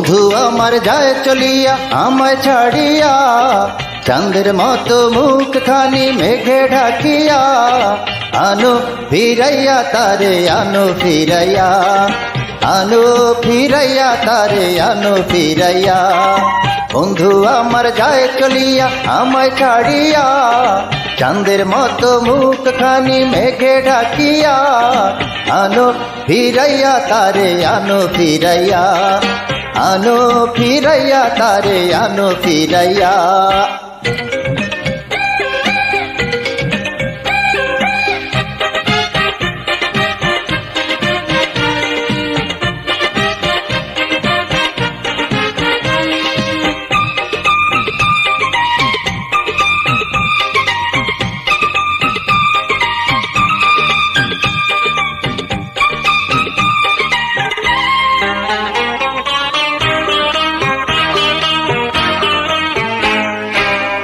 বন্ধু আমার যায় চলিয়া আমায় ছাড়িয়া, চাঁদের মতো মুখখানি মেঘে ঢাকিয়া, আনো ফিরাইয়া তারে আনো ফিরাইয়া, আনো ফিরাইয়া তারে আনো ফিরাইয়া। বন্ধু আমার যায় চলিয়া আমায় ছাড়িয়া, চাঁদের মতো মুখখানি মেঘে ঢাকিয়া, আনো ফিরাইয়া তারে আনো ফিরাইয়া, আনো ফিরাইয়া তারে আনো ফিরাইয়া।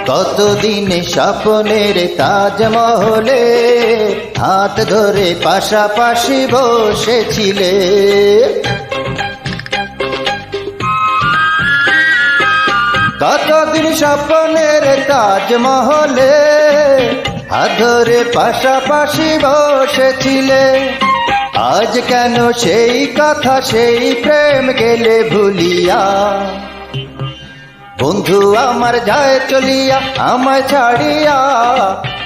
কতদিন স্বপ্নের তাজমহলে হাত ধরে পাশাপাশি বসেছিলে, কতদিন স্বপ্নের তাজমহলে হাত ধরে পাশাপাশি বসেছিলে। আজ কেন সেই কথা সেই প্রেম গেলে ভুলিয়া? বন্ধু আমার যায় চলিয়া আমায় ছাড়িয়া,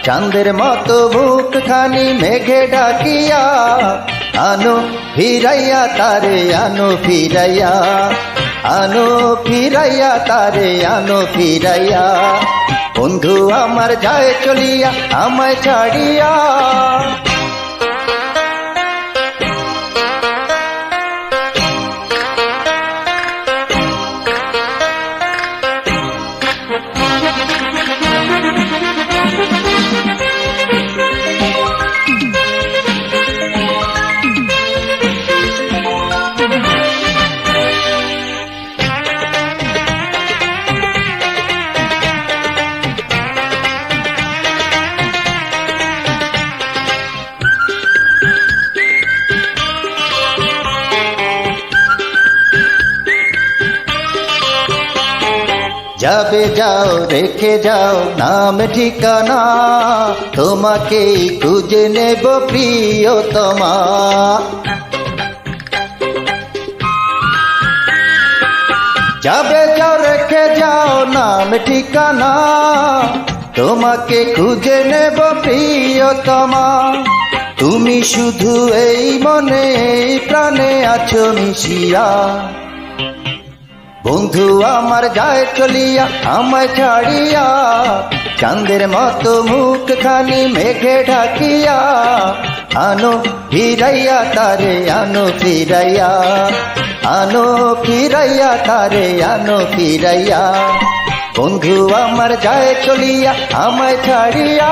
চাঁদের মতো মুখখানি মেঘে ঢাকিয়া, আনো ফিরাইয়া তারে আনো ফিরাইয়া, আনো ফিরাইয়া তারে আনো ফিরাইয়া। বন্ধু আমার যায় চলিয়া আমায় ছাড়িয়া। যাবে যাও রেখে যাও নাম ঠিকানা, তোমাকেই খুঁজে নেব প্রিয়তমা। যাবে যাও রেখে যাও নাম ঠিকানা, তোমাকে খুঁজে নেব প্রিয়তমা। তুমি শুধু এই মনে এই প্রাণে আছো মিশিয়া। বন্ধু আমার যায় চলিয়া আমায় ছাড়িয়া, চাঁদের মতো মুখখানি মেঘে ঢাকিয়া, আনো ফিরাইয়া তারে আনো ফিরাইয়া, আনো ফিরাইয়া তারে আনো ফিরাইয়া। বন্ধু আমার যায় চলিয়া আমায় ছাড়িয়া।